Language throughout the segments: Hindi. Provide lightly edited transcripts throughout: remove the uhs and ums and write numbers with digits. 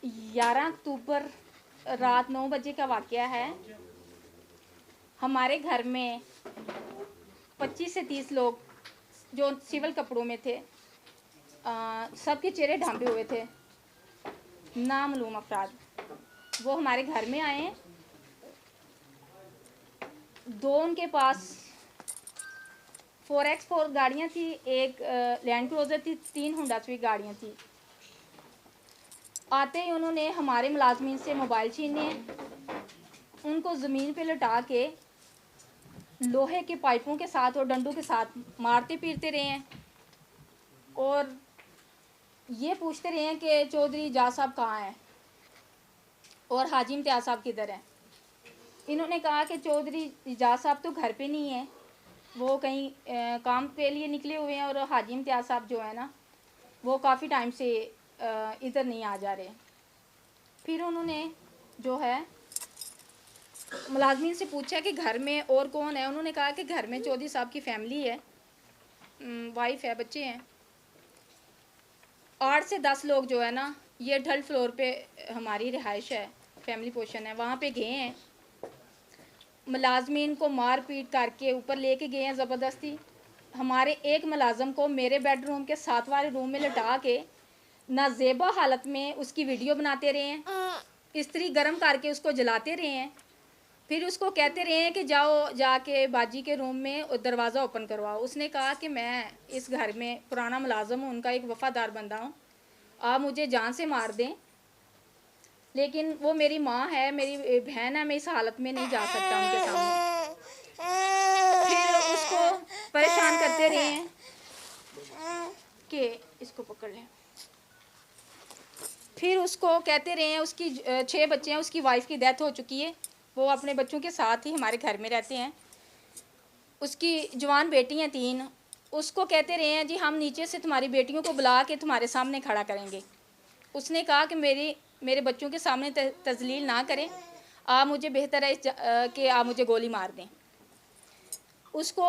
11 अक्टूबर रात 9 बजे का वाक़या है। हमारे घर में 25 से 30 लोग जो सिविल कपड़ों में थे, सबके चेहरे ढांपे हुए थे, नामालूम अफराद। वो हमारे घर में आए। दो उनके पास 4x4 गाड़ियाँ थी, एक लैंड क्रूज़र थी, 3 होंडा स्विफ्ट गाड़ियाँ थी। आते ही उन्होंने हमारे मुलाजमीन से मोबाइल छीने, उनको ज़मीन पे लटा के लोहे के पाइपों के साथ और डंडों के साथ मारते पीटते रहे हैं और ये पूछते रहे हैं कि चौधरी इजाज़ साहब कहाँ हैं और हाजी इम्तियाज़ साहब किधर हैं। इन्होंने कहा कि चौधरी इजाज़ साहब तो घर पे नहीं है, वो कहीं काम के लिए निकले हुए हैं, और हाजी इम्तियाज़ साहब जो है ना, वो काफ़ी टाइम से इधर नहीं आ जा रहे। फिर उन्होंने जो है मुलाजमीन से पूछा कि घर में और कौन है। उन्होंने कहा कि घर में चौधरी साहब की फैमिली है, वाइफ है, बच्चे हैं। 8 से 10 लोग जो है ना, ये थर्ड फ्लोर पे हमारी रिहाइश है, फैमिली पोर्शन है, वहाँ पे गए हैं। मुलाजमीन को मार पीट करके ऊपर लेके गए हैं ज़बरदस्ती। हमारे एक मुलाजम को मेरे बेडरूम के 7 वाले रूम में लटा के नाजेबा हालत में उसकी वीडियो बनाते रहे हैं, इस्त्री गर्म करके उसको जलाते रहे हैं। फिर उसको कहते रहे हैं कि जाओ जाके बाजी के रूम में दरवाज़ा ओपन करवाओ। उसने कहा कि मैं इस घर में पुराना मुलाजम हूँ, उनका एक वफ़ादार बंदा हूँ, आप मुझे जान से मार दें, लेकिन वो मेरी माँ है, मेरी बहन है, मैं इस हालत में नहीं जा सकता उनके सामने। फिर उसको परेशान करते रहे हैं कि इसको पकड़ लें। फिर उसको कहते रहे हैं, उसकी 6 बच्चे हैं, उसकी वाइफ की डेथ हो चुकी है, वो अपने बच्चों के साथ ही हमारे घर में रहते हैं। उसकी जवान बेटी हैं 3। उसको कहते रहे हैं जी हम नीचे से तुम्हारी बेटियों को बुला के तुम्हारे सामने खड़ा करेंगे। उसने कहा कि मेरे बच्चों के सामने तजलील ना करें, आप मुझे बेहतर है कि आप मुझे गोली मार दें। उसको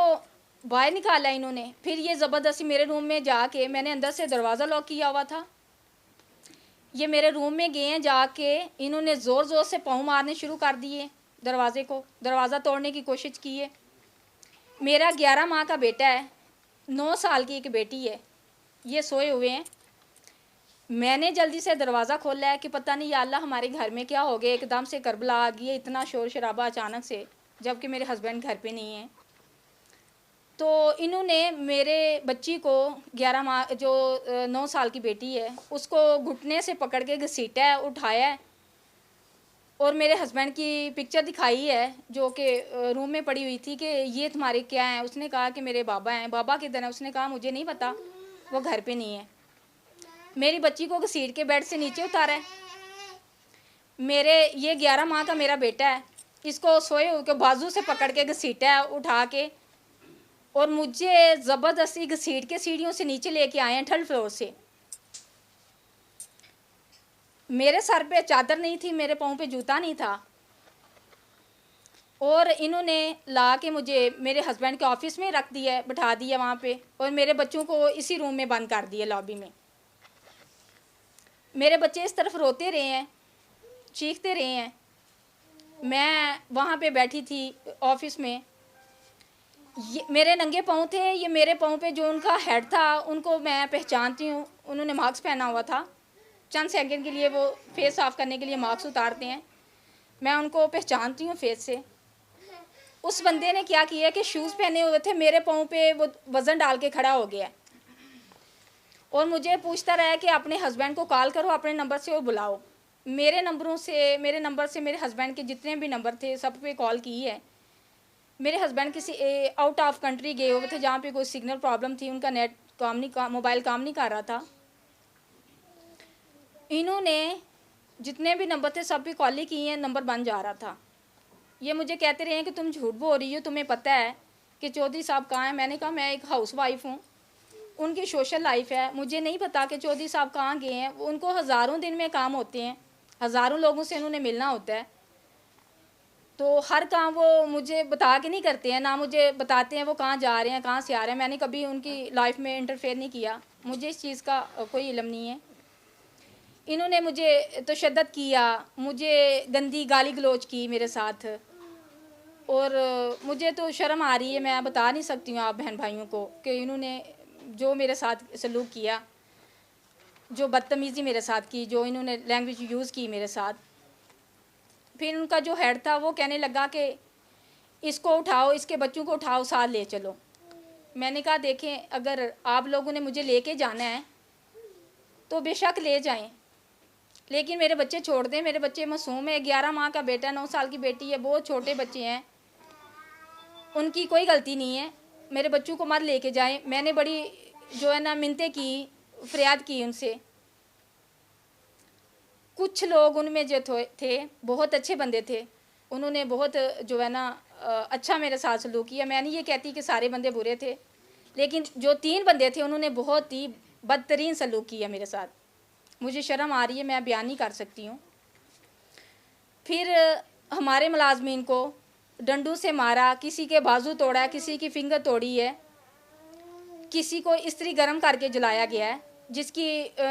बाहर निकाला इन्होंने। फिर ये ज़बरदस्ती मेरे रूम में जाके, मैंने अंदर से दरवाज़ा लॉक किया हुआ था, ये मेरे रूम में गए हैं, जाके इन्होंने ज़ोर ज़ोर से पाँव मारने शुरू कर दिए दरवाज़े को, दरवाज़ा तोड़ने की कोशिश की है। मेरा 11 माह का बेटा है, 9 साल की एक बेटी है, ये सोए हुए हैं। मैंने जल्दी से दरवाज़ा खोला है कि पता नहीं या अल्लाह हमारे घर में क्या हो गया, एकदम से करबला आ गई है, इतना शोर शराबा अचानक से, जबकि मेरे हस्बैंड घर पे नहीं हैं। तो इन्होंने मेरे बच्ची को 11 माह जो 9 साल की बेटी है, उसको घुटने से पकड़ के घसीटा है, उठाया है, और मेरे हस्बैंड की पिक्चर दिखाई है जो कि रूम में पड़ी हुई थी कि ये तुम्हारे क्या हैं। उसने कहा कि मेरे बाबा हैं। बाबा किधर है? उसने कहा मुझे नहीं पता, वो घर पे नहीं है। मेरी बच्ची को घसीट के बेड से नीचे उतारा है। ये 11 माह का मेरा बेटा है, इसको सोए हुए बाजू से पकड़ के घसीटा है, उठा के, और मुझे ज़बरदस्ती घसीट के सीढ़ियों से नीचे लेके आए हैं, थर्ड फ्लोर से। मेरे सर पे चादर नहीं थी, मेरे पाँव पे जूता नहीं था, और इन्होंने ला के मुझे मेरे हस्बैंड के ऑफिस में रख दिया, बिठा दिया वहाँ पे, और मेरे बच्चों को इसी रूम में बंद कर दिया, लॉबी में। मेरे बच्चे इस तरफ रोते रहे हैं, चीखते रहे हैं। मैं वहाँ पे बैठी थी ऑफिस में, ये मेरे नंगे पाँव थे, ये मेरे पाँव पे जो उनका हेड था उनको मैं पहचानती हूँ, उन्होंने मास्क पहना हुआ था। चंद सेकंड के लिए वो फेस ऑफ करने के लिए मास्क उतारते हैं, मैं उनको पहचानती हूँ फेस से। उस बंदे ने क्या किया कि शूज़ पहने हुए थे, मेरे पाँव पे वो वज़न डाल के खड़ा हो गया, और मुझे पूछता रहा कि अपने हस्बैंड को कॉल करो, अपने नंबर से वो बुलाओ। मेरे नंबर से मेरे हस्बैंड के जितने भी नंबर थे सब पे कॉल की है। मेरे हस्बैंड किसी आउट ऑफ कंट्री गए हुए थे, जहाँ पे कोई सिग्नल प्रॉब्लम थी, उनका नेट मोबाइल काम नहीं कर रहा था। इन्होंने जितने भी नंबर थे सब पे कॉल की हैं, नंबर बन जा रहा था। ये मुझे कहते रहे हैं कि तुम झूठ बोल रही हो, तुम्हें पता है कि चौधरी साहब कहाँ हैं। मैंने कहा मैं एक हाउस वाइफ हूँ, उनकी सोशल लाइफ है, मुझे नहीं पता कि चौधरी साहब कहाँ गए हैं। उनको हज़ारों दिन में काम होते हैं, हज़ारों लोगों से उन्होंने मिलना होता है, तो हर काम वो मुझे बता के नहीं करते हैं, ना मुझे बताते हैं वो कहाँ जा रहे हैं, कहाँ से आ रहे हैं। मैंने कभी उनकी लाइफ में इंटरफेयर नहीं किया, मुझे इस चीज़ का कोई इल्म नहीं है। इन्होंने मुझे तशद्दुद किया, मुझे गंदी गाली गलौज की मेरे साथ, और मुझे तो शर्म आ रही है, मैं बता नहीं सकती हूँ आप बहन भाइयों को कि इन्होंने जो मेरे साथ सलूक किया, जो बदतमीज़ी मेरे साथ की, जो इन्होंने लैंग्वेज यूज़ की मेरे साथ। फिर उनका जो हेड था वो कहने लगा कि इसको उठाओ, इसके बच्चों को उठाओ, साथ ले चलो। मैंने कहा देखें, अगर आप लोगों ने मुझे लेके जाना है तो बेशक ले जाएं, लेकिन मेरे बच्चे छोड़ दें। मेरे बच्चे मासूम है, 11 माह का बेटा, 9 साल की बेटी है, बहुत छोटे बच्चे हैं, उनकी कोई गलती नहीं है। मेरे बच्चों को मत लेके जाएं। मैंने बड़ी जो है ना मिन्नतें की, फरियाद की उनसे। कुछ लोग उनमें जो थे बहुत अच्छे बंदे थे, उन्होंने बहुत जो है ना अच्छा मेरे साथ सलूक किया। मैं नहीं ये कहती कि सारे बंदे बुरे थे, लेकिन जो 3 बंदे थे उन्होंने बहुत ही बदतरीन सलूक किया मेरे साथ। मुझे शर्म आ रही है, मैं बयान नहीं कर सकती हूँ। फिर हमारे मुलाजमीन को डंडू से मारा, किसी के बाजू तोड़ा है, किसी की फिंगर तोड़ी है, किसी को इस्त्री गर्म करके जलाया गया है, जिसकी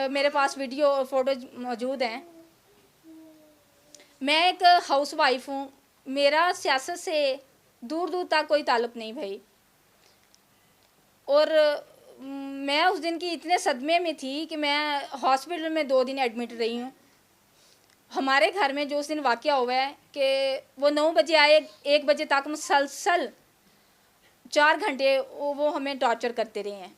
मेरे पास वीडियो और फोटो मौजूद हैं। मैं एक हाउस वाइफ हूँ, मेरा सियासत से दूर दूर तक कोई ताल्लुक़ नहीं भाई। और मैं उस दिन की इतने सदमे में थी कि मैं हॉस्पिटल में 2 दिन एडमिट रही हूँ। हमारे घर में जो उस दिन वाक़या हुआ है कि वो 9 बजे आए, 1 बजे तक मुसलसल 4 घंटे वो हमें टॉर्चर करते रहे हैं,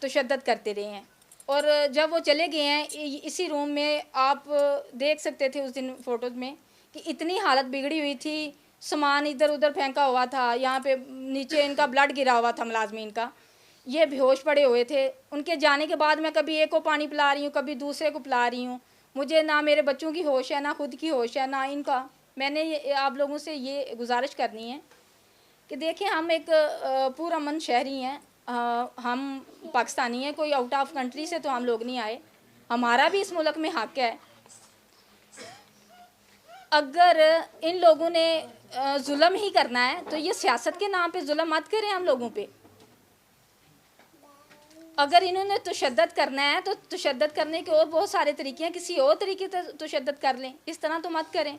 तशद्दुद करते रहे हैं। और जब वो चले गए हैं, इसी रूम में आप देख सकते थे उस दिन फ़ोटोज़ में कि इतनी हालत बिगड़ी हुई थी, सामान इधर उधर फेंका हुआ था, यहाँ पे नीचे इनका ब्लड गिरा हुआ था मुलाजमीन का, ये बेहोश पड़े हुए थे। उनके जाने के बाद मैं कभी एक को पानी पिला रही हूँ, कभी दूसरे को पिला रही हूँ। मुझे ना मेरे बच्चों की होश है, ना खुद की होश है, ना इनका। मैंने आप लोगों से ये गुजारिश करनी है कि देखिए, हम एक पुरअमन शहरी हैं, हम पाकिस्तानी हैं, कोई आउट ऑफ कंट्री से तो हम लोग नहीं आए, हमारा भी इस मुल्क में हक़ है। अगर इन लोगों ने जुल्म ही करना है तो ये सियासत के नाम पे जुल्म मत करें हम लोगों पे। अगर इन्होंने तशद्दुद करना है तो तशद्दुद करने के और बहुत सारे तरीके हैं, किसी और तरीके से तशद्दुद कर लें, इस तरह तो मत करें।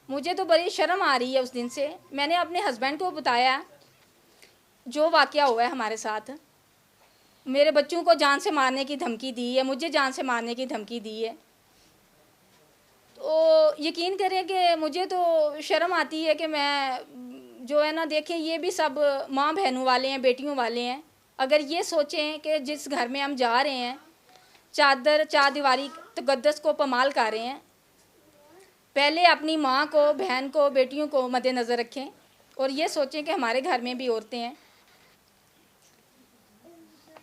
मुझे तो बड़ी शर्म आ रही है उस दिन से। मैंने अपने हस्बैंड को बताया जो वाक़या हुआ है हमारे साथ, मेरे बच्चों को जान से मारने की धमकी दी है, मुझे जान से मारने की धमकी दी है। तो यकीन करें कि मुझे तो शर्म आती है कि मैं जो है ना, देखें ये भी सब माँ बहनों वाले हैं, बेटियों वाले हैं। अगर ये सोचें कि जिस घर में हम जा रहे हैं, चार दीवारी तक़द्दुस को पमाल कर रहे हैं, पहले अपनी माँ को, बहन को, बेटियों को मद्देनज़र रखें और ये सोचें कि हमारे घर में भी औरतें हैं।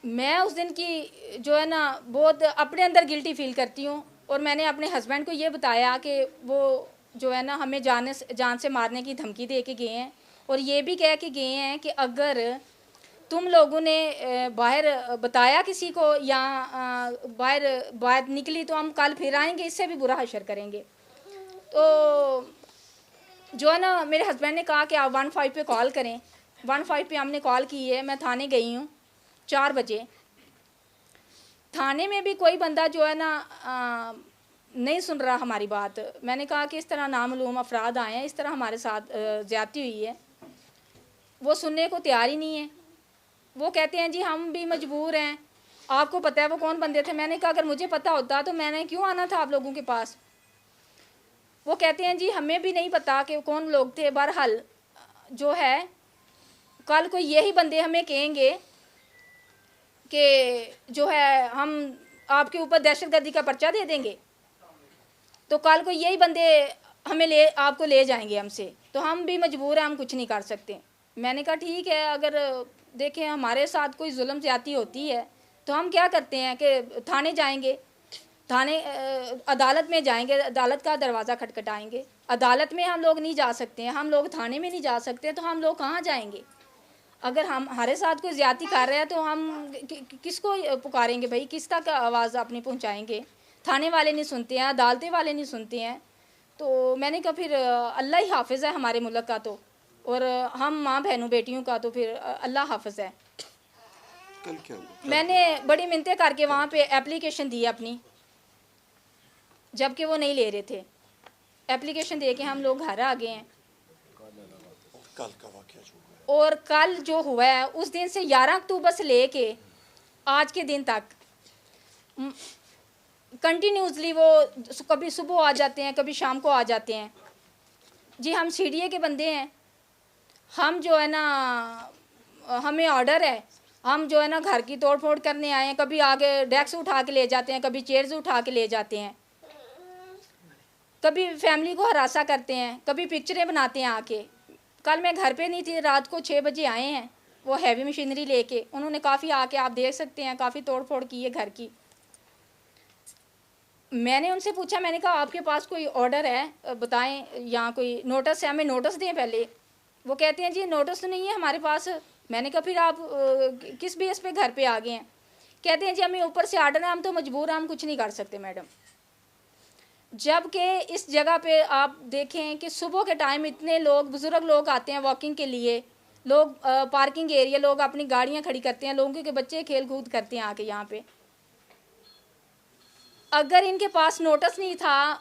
मैं उस दिन की जो है ना बहुत अपने अंदर गिल्टी फ़ील करती हूँ। और मैंने अपने हस्बैंड को ये बताया कि वो जो है ना हमें जान से मारने की धमकी दे के गए हैं, और ये भी कह के गए हैं कि अगर तुम लोगों ने बाहर बताया किसी को या बाहर निकली तो हम कल फिर आएंगे, इससे भी बुरा हशर करेंगे। तो जो है ना, मेरे हस्बैंड ने कहा कि आप 15 पे कॉल करें। 15 पे हमने कॉल की है। मैं थाने गई हूँ 4 बजे। थाने में भी कोई बंदा जो है ना नहीं सुन रहा हमारी बात। मैंने कहा कि इस तरह नामालूम अफराद आए हैं, इस तरह हमारे साथ ज़्यादती हुई है। वो सुनने को तैयार ही नहीं है। वो कहते हैं जी हम भी मजबूर हैं, आपको पता है वो कौन बंदे थे। मैंने कहा अगर मुझे पता होता तो मैंने क्यों आना था आप लोगों के पास। वो कहते हैं जी हमें भी नहीं पता कि कौन लोग थे। बहरहाल जो है, कल को यही बंदे हमें कहेंगे कि जो है हम आपके ऊपर दहशतगर्दी का पर्चा दे देंगे, तो कल को यही बंदे हमें आपको ले जाएंगे हमसे, तो हम भी मजबूर हैं, हम कुछ नहीं कर सकते। मैंने कहा ठीक है, अगर देखें हमारे साथ कोई जुल्म ज़्यादती होती है तो हम क्या करते हैं कि थाने जाएंगे, थाने अदालत में जाएंगे, अदालत का दरवाज़ा खटखटाएंगे। अदालत में हम लोग नहीं जा सकते हैं, हम लोग थाने में नहीं जा सकते, तो हम लोग कहाँ जाएंगे। अगर हम हमारे साथ कोई ज़्यादती कर रहे हैं तो हम किसको पुकारेंगे भाई, किस तक आवाज़ अपनी पहुँचाएँगे। थाने वाले नहीं सुनते हैं, अदालतें वाले नहीं सुनते हैं। तो मैंने कहा फिर अल्लाह ही हाफिज़ है हमारे मुल्क का, तो और हम माँ बहनों बेटियों का तो फिर अल्लाह हाफिज़ है। कल क्या हुआ? मैंने बड़ी मिन्नतें करके वहाँ पे एप्लीकेशन दी अपनी जबकि वो नहीं ले रहे थे। एप्लीकेशन दे के हम लोग घर आ गए हैं। कल का वाकया जो हुआ और कल जो हुआ है उस दिन से 11 अक्टूबर से लेके आज के दिन तक कंटिन्यूसली वो कभी सुबह आ जाते हैं, कभी शाम को आ जाते हैं। जी हम सीडीए के बंदे हैं। हम जो है ना, हमें ऑर्डर है, हम जो है ना घर की तोड़ फोड़ करने आए हैं। कभी आगे डेस्क उठा के ले जाते हैं, कभी चेयर्स उठा के ले जाते हैं, कभी फैमिली को हरासा करते हैं, कभी पिक्चरें बनाते हैं आके। कल मैं घर पे नहीं थी, रात को 6 बजे आए हैं वो हैवी मशीनरी लेके। उन्होंने काफ़ी आके, आप देख सकते हैं, काफ़ी तोड़ फोड़ की है घर की। मैंने उनसे पूछा, मैंने कहा आपके पास कोई ऑर्डर है बताएं, यहाँ कोई नोटिस है, हमें नोटिस दें पहले। वो कहते हैं जी नोटिस तो नहीं है हमारे पास। मैंने कहा फिर आप किस बेस पे घर पे आ गए हैं? कहते हैं जी हमें ऊपर से ऑर्डर है, हम तो मजबूर हैं, हम कुछ नहीं कर सकते मैडम। जबकि इस जगह पे आप देखें कि सुबह के टाइम इतने लोग, बुज़ुर्ग लोग आते हैं वॉकिंग के लिए, लोग पार्किंग एरिया, लोग अपनी गाड़ियाँ खड़ी करते हैं, लोगों के बच्चे खेल कूद करते हैं आके यहाँ पे। अगर इनके पास नोटिस नहीं था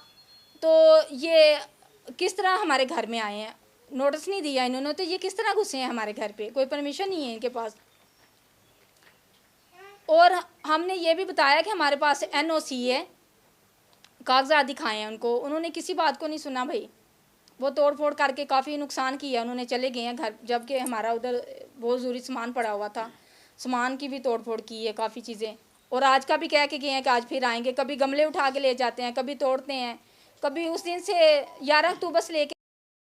तो ये किस तरह हमारे घर में आए हैं? नोटिस नहीं दिया इन्होंने तो ये किस तरह घुसे हैं हमारे घर पे? कोई परमिशन नहीं है इनके पास। और हमने ये भी बताया कि हमारे पास एनओसी है, कागजात दिखाए हैं उनको, उन्होंने किसी बात को नहीं सुना भाई। वो तोड़ फोड़ करके काफ़ी नुकसान किया, उन्होंने चले गए हैं घर, जबकि हमारा उधर बहुत ज़रूरी सामान पड़ा हुआ था। सामान की भी तोड़ फोड़ की है काफ़ी चीज़ें। और आज का भी कह के गए हैं कि आज फिर आएंगे। कभी गमले उठा के ले जाते हैं, कभी तोड़ते हैं, कभी उस दिन से 11 अक्टूबर से लेके